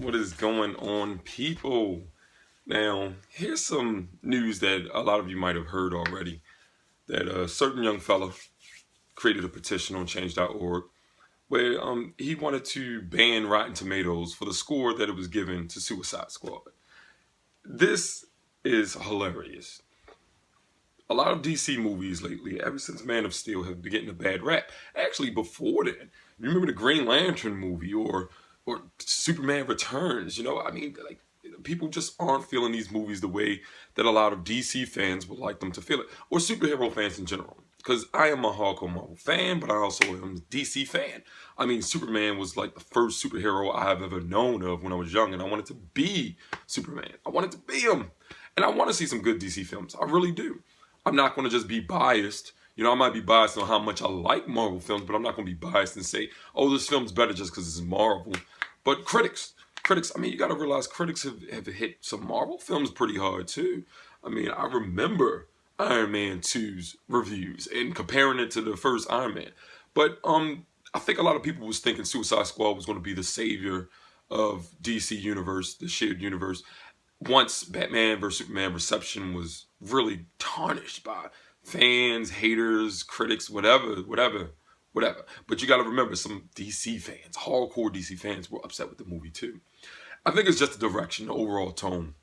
What is going on, people? Now, here's some news that a lot of you might have heard already. That a certain young fella created a petition on change.org where he wanted to ban Rotten Tomatoes for the score that it was given to Suicide Squad. This is hilarious. A lot of DC movies lately, ever since Man of Steel, have been getting a bad rap. Actually, before then, remember the Green Lantern movie or Superman Returns? Like people just aren't feeling these movies the way that a lot of DC fans would like them to feel it, or superhero fans in general. Because I am a hardcore Marvel fan, but I also am a DC fan. I mean, Superman was like the first superhero I've ever known of when I was young, and I wanted to be Superman. I wanted to be him. And I want to see some good DC films. I really do. I'm not going to just be biased. I might be biased on how much I like Marvel films, but I'm not going to be biased and say, oh, this film's better just because it's Marvel. But critics, you got to realize critics have hit some Marvel films pretty hard too. I remember Iron Man 2's reviews and comparing it to the first Iron Man. But I think a lot of people was thinking Suicide Squad was going to be the savior of DC Universe, the shared universe, once Batman vs. Superman reception was really tarnished by fans, haters, critics, whatever. But you got to remember, some DC fans, hardcore DC fans, were upset with the movie too. I think it's just the direction, the overall tone.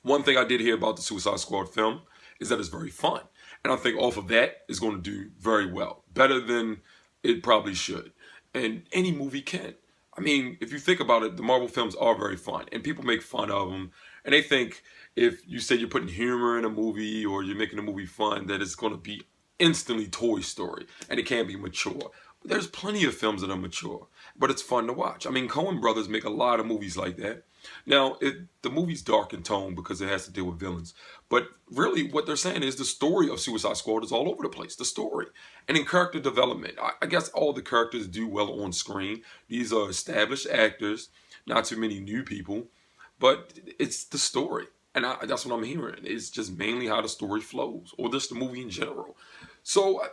One thing I did hear about the Suicide Squad film is that it's very fun. And I think off of that is going to do very well. Better than it probably should. And any movie can. If you think about it, the Marvel films are very fun, and people make fun of them, and they think if you say you're putting humor in a movie or you're making a movie fun, that it's going to be instantly Toy Story, and it can't be mature. There's plenty of films that are mature, but it's fun to watch. Coen brothers make a lot of movies like that. Now, the movie's dark in tone because it has to deal with villains. But really, what they're saying is the story of Suicide Squad is all over the place. The story. And in character development, I guess all the characters do well on screen. These are established actors, not too many new people. But it's the story. And that's what I'm hearing. It's just mainly how the story flows, or just the movie in general. So,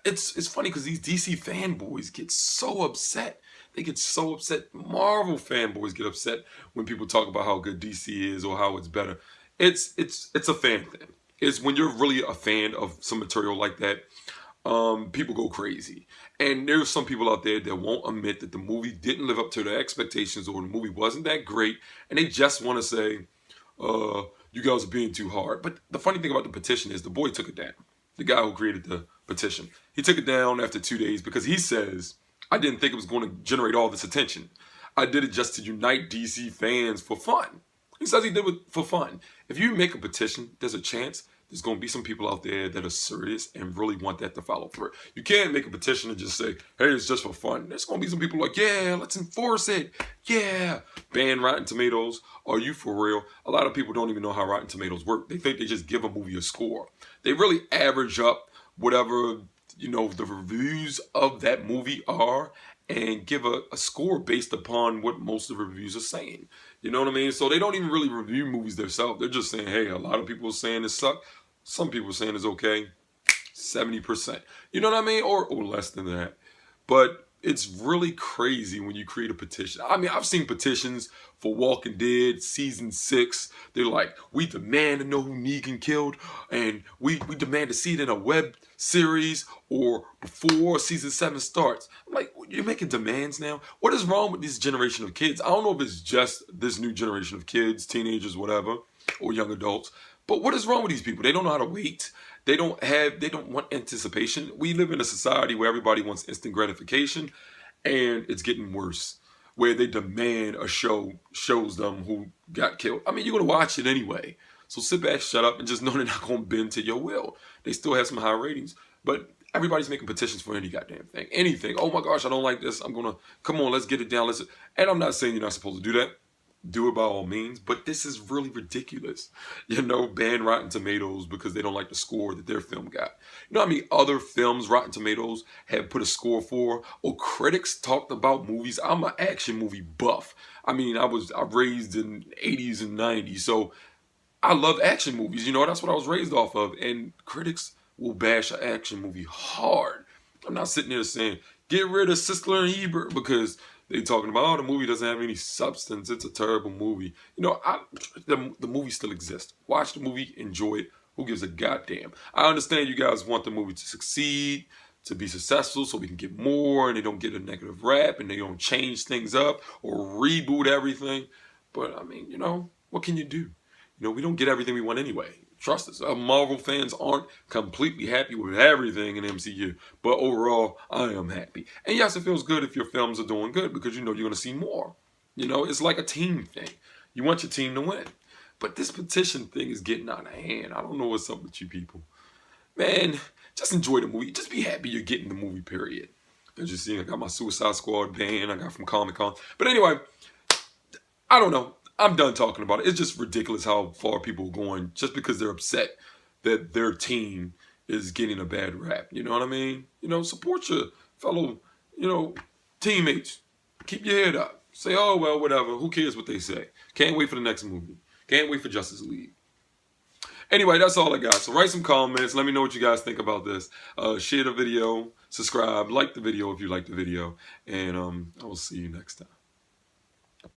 it's funny because these DC fanboys get so upset. They get so upset. Marvel fanboys get upset when people talk about how good DC is or how it's better. It's a fan thing. It's when you're really a fan of some material like that, people go crazy. And there's some people out there that won't admit that the movie didn't live up to their expectations or the movie wasn't that great, and they just want to say, you guys are being too hard. But the funny thing about the petition is the boy took it down. The guy who created the petition. He took it down after 2 days because he says, I didn't think it was going to generate all this attention. I did it just to unite DC fans for fun. He says he did it for fun. If you make a petition, there's a chance there's going to be some people out there that are serious and really want that to follow through. You can't make a petition and just say, hey, it's just for fun. There's going to be some people like, yeah, let's enforce it. Yeah. Ban Rotten Tomatoes. Are you for real? A lot of people don't even know how Rotten Tomatoes work. They think they just give a movie a score. They really average up whatever, the reviews of that movie are and give a score based upon what most of the reviews are saying. You know what I mean? So they don't even really review movies themselves. They're just saying, hey, a lot of people are saying it sucks. Some people are saying it's okay. 70%. You know what I mean? Or less than that. But it's really crazy when you create a petition. I've seen petitions for Walking Dead Season 6. They're like, we demand to know who Negan killed, and we demand to see it in a web series or before Season 7 starts. I'm like, you're making demands now? What is wrong with this generation of kids? I don't know if it's just this new generation of kids, teenagers, whatever, or young adults, but what is wrong with these people? They don't know how to wait. They don't want anticipation. We live in a society where everybody wants instant gratification, and it's getting worse, where they demand a show shows them who got killed. You're going to watch it anyway. So sit back, shut up, and just know they're not going to bend to your will. They still have some high ratings, but everybody's making petitions for any goddamn thing. Anything. Oh my gosh, I don't like this. Come on, let's get it down. And I'm not saying you're not supposed to do that. Do it by all means, but this is really ridiculous. Ban Rotten Tomatoes because they don't like the score that their film got. You know how many other films Rotten Tomatoes have put a score for? Or critics talked about movies. I'm an action movie buff. I was raised in 80s and 90s, so I love action movies. That's what I was raised off of. And critics will bash an action movie hard. I'm not sitting there saying, get rid of Sisler and Ebert because They talking about, oh, the movie doesn't have any substance. It's a terrible movie. You know, the movie still exists. Watch the movie, enjoy it. Who gives a goddamn? I understand you guys want the movie to succeed, to be successful, so we can get more, and they don't get a negative rap, and they don't change things up or reboot everything. But I mean, you know, what can you do? You know, we don't get everything we want anyway. Trust us. Marvel fans aren't completely happy with everything in MCU, but overall, I am happy. And yes, it feels good if your films are doing good because you know you're going to see more. You know, it's like a team thing. You want your team to win. But this petition thing is getting out of hand. I don't know what's up with you people. Man, just enjoy the movie. Just be happy you're getting the movie, period. As you see, I got my Suicide Squad band I got from Comic-Con. But anyway, I don't know. I'm done talking about it. It's just ridiculous how far people are going just because they're upset that their team is getting a bad rap. You know what I mean? You know, support your fellow, you know, teammates. Keep your head up. Say, oh, well, whatever. Who cares what they say? Can't wait for the next movie. Can't wait for Justice League. Anyway, that's all I got. So write some comments. Let me know what you guys think about this. Share the video. Subscribe. Like the video if you like the video. And I will see you next time.